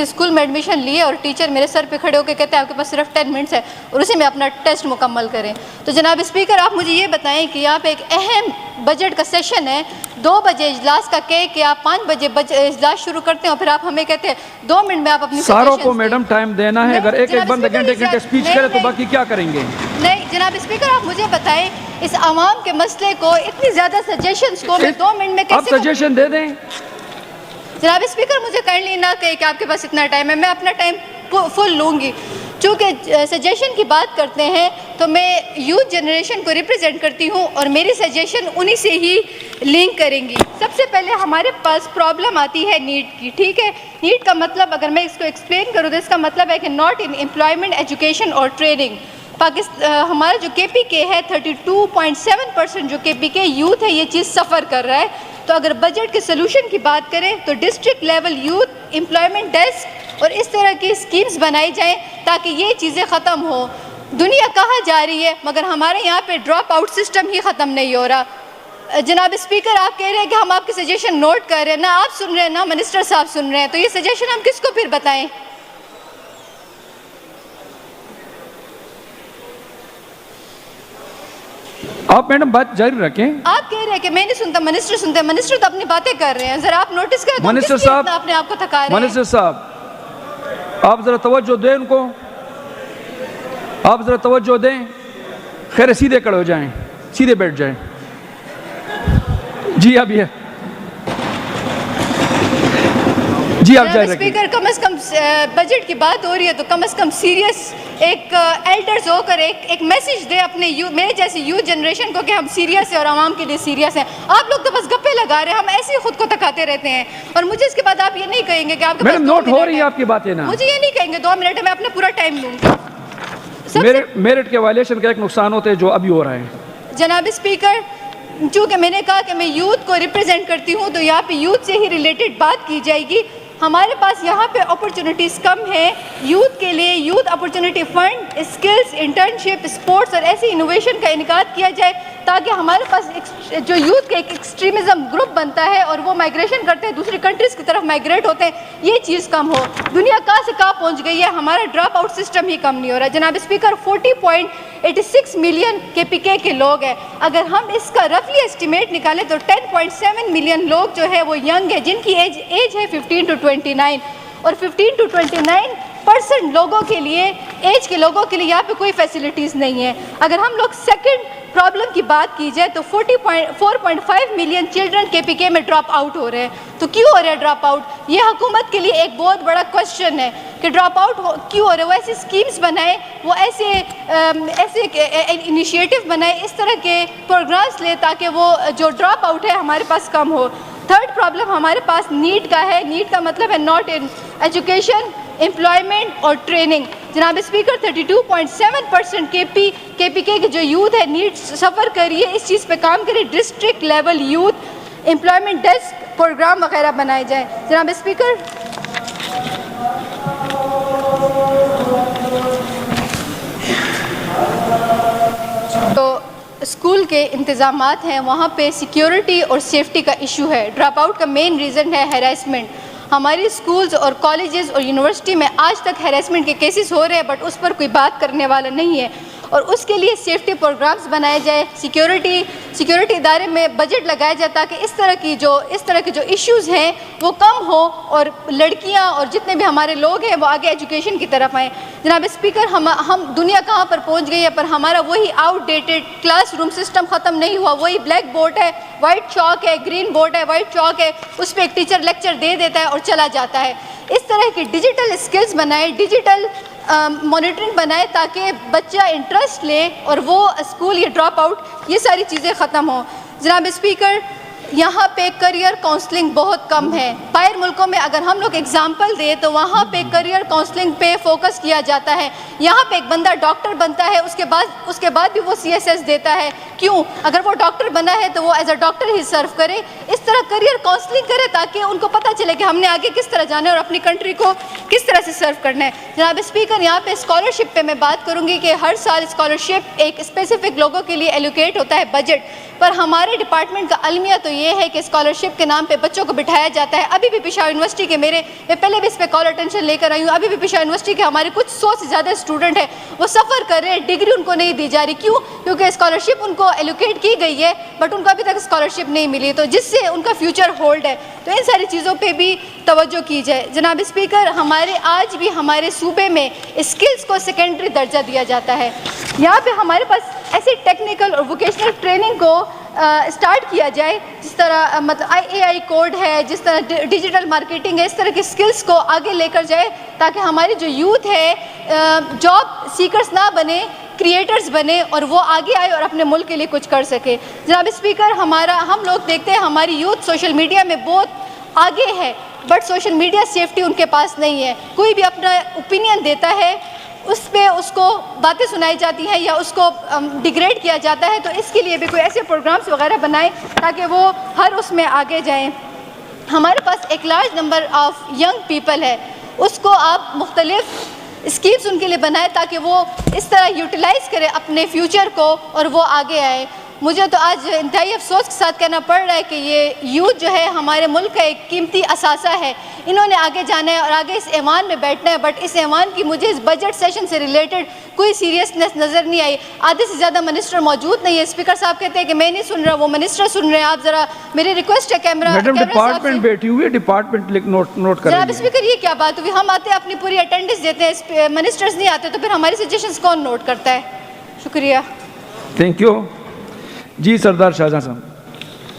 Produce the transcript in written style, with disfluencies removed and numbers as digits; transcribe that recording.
School میں admission لیے اور ٹیچر میرے سر پہ کھڑے ہو کے کہتے ہیں آپ کے پاس صرف 10 منٹس ہے اور اسی میں اپنا ٹیسٹ مکمل کریں. تو جناب اسپیکر آپ مجھے یہ بتائیں کہ یہاں پہ ایک اہم بجٹ کا سیشن ہے, 2 بجے اجلاس کا کہ آپ 5 بجے اجلاس شروع کرتے ہیں اور پھر آپ ہمیں کہتے ہیں 2 منٹ میں آپ اپنی ساروں کو میڈم ٹائم دینا ہے. اگر ایک بندہ گھنٹے اسپیچ کرے تو باقی کیا کریں گے؟ نہیں جناب اسپیکر آپ مجھے بتائیں اس عوام کے مسئلے کو اتنی زیادہ سجیشنز کو میں 2 منٹ میں کیسے آپ سجیشن دے دیں. جناب اسپیکر مجھے کرنی نہ کہے کہ آپ کے پاس اتنا ٹائم ہے, میں اپنا ٹائم فل لوں گی. چونکہ سجیشن کی بات کرتے ہیں تو میں یوتھ جنریشن کو ریپرزینٹ کرتی ہوں اور میری سجیشن انہی سے ہی لنک کریں گی. سب سے پہلے ہمارے پاس پرابلم آتی ہے نیٹ کی. ٹھیک ہے, نیٹ کا مطلب اگر میں اس کو ایکسپلین کروں تو اس کا مطلب ہے کہ ناٹ ان امپلائمنٹ, ایجوکیشن اور ٹریننگ. ہمارا جو کے پی کے ہے 32.7% جو کے پی کے یوتھ ہے یہ چیز سفر کر رہا ہے. تو اگر بجٹ کے سلوشن کی بات کریں تو district level youth employment desk اور اس طرح کی اسکیمز بنائی جائیں تاکہ یہ چیزیں ختم ہوں. دنیا کہاں جا رہی ہے مگر ہمارے یہاں پہ ڈراپ آؤٹ سسٹم ہی ختم نہیں ہو رہا. جناب اسپیکر آپ کہہ رہے ہیں کہ ہم آپ کی سجیشن نوٹ کر رہے ہیں, نہ آپ سن رہے ہیں نہ منسٹر صاحب سن رہے ہیں, تو یہ سجیشن ہم کس کو پھر بتائیں؟ آپ میڈم بات جاری رکھیں. آپ کہہ رہے ہیں کہ میں نہیں سنتا, منسٹر سنتے ہیں. منسٹر تو اپنی باتیں کر رہے ہیں, ذرا آپ نوٹس کریں تو منسٹر صاحب اپنے آپ کو تھکا رہے ہیں. منسٹر صاحب آپ ذرا توجہ دیں ان کو, آپ ذرا توجہ دیں. خیر سیدھے کھڑے ہو جائیں, سیدھے بیٹھ جائیں. جی اب یہ جی آپ جائیں. اسپیکر کم از کم بجٹ کی بات ہو رہی ہے تو کم از کم سیریس ایک ایلڈرز ہو کر ایک میسیج دے اپنے میرے جیسی یوتھ جنریشن کو کہ ہم سیریس ہیں اور عوام کے لیے سیریس ہیں. آپ لوگ تو بس گپے لگا رہے ہیں, ہم ایسے ہی خود کو تکاتے رہتے ہیں اور مجھے اس کے بعد آپ یہ نہیں کہیں گے کہ آپ کے پاس نوٹ ہو رہی ہے آپ کی باتیں نا, مجھے یہ نہیں کہیں گے 2 منٹ ہے, میں اپنا پورا ٹائم لوں گی. میرٹ کے وائلیشن کا ایک نقصان ہوتے ہیں جو ابھی ہو رہا ہے. جناب اسپیکر چونکہ میں نے کہا کہ میں یوتھ کو ریپرزینٹ کرتی ہوں تو یہاں پہ یوتھ سے ہی ریلیٹڈ بات کی جائے گی. ہمارے پاس یہاں پہ اپرچونٹیز کم ہیں یوتھ کے لیے. Youth opportunity fund, skills, internship, sports اور ایسی انوویشن کا انعقاد کیا جائے تاکہ ہمارے پاس جو یوتھ کا ایک ایکسٹریمزم گروپ بنتا ہے اور وہ مائگریشن کرتے ہیں, دوسری کنٹریز کی طرف مائگریٹ ہوتے ہیں, یہ چیز کم ہو. دنیا کہاں سے کہاں پہنچ گئی ہے, ہمارا ڈراپ آؤٹ سسٹم ہی کم نہیں ہو رہا. جناب اسپیکر 40.86 ملین کے پی کے لوگ ہیں. اگر ہم اس کا رفلی اسٹیمیٹ نکالیں تو 10.7 ملین لوگ جو ہے وہ ینگ ہے جن کی ایج ہے 15 to 29 اور 15 to 29% لوگوں کے لیے, ایج کے لوگوں کے لیے یہاں پہ کوئی فیسلٹیز نہیں ہے. اگر ہم لوگ سیکنڈ پرابلم کی بات کی جائے تو 4.5 ملین چلڈرن کے پی کے میں ڈراپ آؤٹ ہو رہے ہیں. تو کیوں ہو رہے ہیں ڈراپ آؤٹ؟ یہ حکومت کے لیے ایک بہت بڑا کوشچن ہے کہ ڈراپ آؤٹ کیوں ہو رہے ہیں. وہ ایسی اسکیمز بنائے, وہ ایسے انیشیٹو بنائے, اس طرح کے پروگرامز لے تاکہ وہ جو ڈراپ آؤٹ ہے ہمارے پاس کم ہو. تھرڈ پرابلم ہمارے پاس نیٹ کا ہے. نیٹ کا مطلب ہے ناٹ ان ایجوکیشن, امپلائمنٹ اور ٹریننگ. جناب اسپیکر 32.7% کے پی کے جو یوتھ ہے نیٹ سفر کریے, اس چیز پہ کام کرے. District level youth employment desk programme وغیرہ بنائے جائیں. جناب اسپیکر تو اسکول کے انتظامات ہیں وہاں پہ سیکیورٹی اور سیفٹی کا ایشو ہے. ڈراپ آؤٹ کا مین ریزن ہے ہیراسمنٹ. ہماری اسکولز اور کالجز اور یونیورسٹی میں آج تک ہیراسمنٹ کے کیسز ہو رہے ہیں بٹ اس پر کوئی بات کرنے والا نہیں ہے اور اس کے لیے سیفٹی پروگرامز بنائے جائے. سیکیورٹی ادارے میں بجٹ لگایا جائے تاکہ اس طرح کے جو ایشوز ہیں وہ کم ہو اور لڑکیاں اور جتنے بھی ہمارے لوگ ہیں وہ آگے ایجوکیشن کی طرف آئیں. جناب اسپیکر ہم دنیا کہاں پر پہنچ گئی ہے پر ہمارا وہی out dated class room system ختم نہیں ہوا. وہی بلیک بورڈ ہے, وائٹ چاک ہے, گرین بورڈ ہے, وائٹ چاک ہے, اس پہ ایک ٹیچر لیکچر دے دیتا ہے اور چلا جاتا ہے. اس طرح کی ڈیجیٹل اسکلز بنائے, ڈیجیٹل مانیٹرنگ بنائے تاکہ بچہ انٹرسٹ لے اور وہ اسکول یا ڈراپ آؤٹ یہ ساری چیزیں ختم ہوں. جناب اسپیکر یہاں پہ کریئر کاؤنسلنگ بہت کم ہے. باہر ملکوں میں اگر ہم لوگ اگزامپل دیں تو وہاں پہ کریئر کاؤنسلنگ پہ فوکس کیا جاتا ہے. یہاں پہ ایک بندہ ڈاکٹر بنتا ہے اس کے بعد بھی وہ CSS دیتا ہے. کیوں؟ اگر وہ ڈاکٹر بنا ہے تو وہ ایز اے ڈاکٹر ہی سرو کرے. اس طرح کریئر کاؤنسلنگ کرے تاکہ ان کو پتہ چلے کہ ہم نے آگے کس طرح جانا ہے اور اپنی کنٹری کو کس طرح سے سرو کرنا ہے. جناب اسپیکر یہاں پہ اسکالرشپ پہ میں بات کروں گی کہ ہر سال اسکالرشپ ایک اسپیسیفک لوگوں کے لیے ایلوکیٹ ہوتا ہے بجٹ پر. ہمارے ڈپارٹمنٹ کا المیہ تو یہ ہے کہ اسکالرشپ کے نام پہ بچوں کو بٹھایا جاتا ہے. ابھی بھی پشاور یونیورسٹی کے میں پہلے بھی اس پہ کال اٹینشن لے کر آئی ہوں, ابھی بھی پشاور یونیورسٹی کے ہمارے کچھ 100 سے زیادہ اسٹوڈنٹ ہیں, وہ سفر کر رہے ہیں, ڈگری ان کو نہیں دی جا رہی. کیوں؟ کیونکہ اسکالرشپ ان کو ایلوکیٹ کی گئی ہے بٹ ان کو ابھی تک اسکالرشپ نہیں ملی, تو جس سے ان کا فیوچر ہولڈ ہے. تو ان ساری چیزوں پہ بھی توجہ کی جائے. جناب اسپیکر, ہمارے آج بھی ہمارے صوبے میں اسکلز کو سیکنڈری درجہ دیا جاتا ہے. یہاں پہ ہمارے پاس ایسی ٹیکنیکل اور ووکیشنل ٹریننگ کو اسٹارٹ کیا جائے, جس طرح مطلب AI کوڈ ہے, جس طرح ڈیجیٹل مارکیٹنگ ہے, اس طرح کے اسکلز کو آگے لے کر جائے تاکہ ہماری جو یوتھ ہے جاب سیکرز نہ بنے, کریٹرز بنے اور وہ آگے آئے اور اپنے ملک کے لیے کچھ کر سکے. جناب اسپیکر, ہم لوگ دیکھتے ہیں ہماری یوتھ سوشل میڈیا میں بہت آگے ہے بٹ سوشل میڈیا سیفٹی ان کے پاس نہیں ہے. کوئی بھی اپنا اوپینین دیتا ہے, اس پہ اس کو باتیں سنائی جاتی ہیں یا اس کو ڈیگریڈ کیا جاتا ہے. تو اس کے لیے بھی کوئی ایسے پروگرامز وغیرہ بنائیں تاکہ وہ ہر اس میں آگے جائیں. ہمارے پاس ایک large number of young people ہے, اس کو آپ مختلف اسکیمز ان کے لیے بنائیں تاکہ وہ اس طرح یوٹیلائز کرے اپنے فیوچر کو اور وہ آگے آئے. مجھے تو آج انتہائی افسوس کے ساتھ کہنا پڑ رہا ہے کہ یہ یوتھ جو ہے ہمارے ملک کا ایک قیمتی اثاثہ ہے. انہوں نے آگے جانا ہے اور آگے اس ایوان میں بیٹھنا ہے, بٹ اس ایوان کی مجھے اس بجٹ سیشن سے ریلیٹڈ کوئی سیریسنس نظر نہیں آئی. آدھے سے زیادہ منسٹر موجود نہیں ہے. اسپیکر صاحب کہتے ہیں کہ میں نہیں سن رہا, وہ منسٹر سن رہے ہیں. آپ ذرا میری ریکویسٹ ہے میڈم ڈپارٹمنٹ بیٹھی ہوئی ہے, ڈپارٹمنٹ نوٹ کر. جناب اسپیکر, یہ کیا بات ہوئی؟ ہم آتے ہیں اپنی پوری اٹینڈنس دیتے ہیں, منسٹرز نہیں آتے, تو پھر ہماری سجیشنز کون نوٹ کرتا ہے؟ شکریہ. Thank you. جی سردار شاہجہاں صاحب.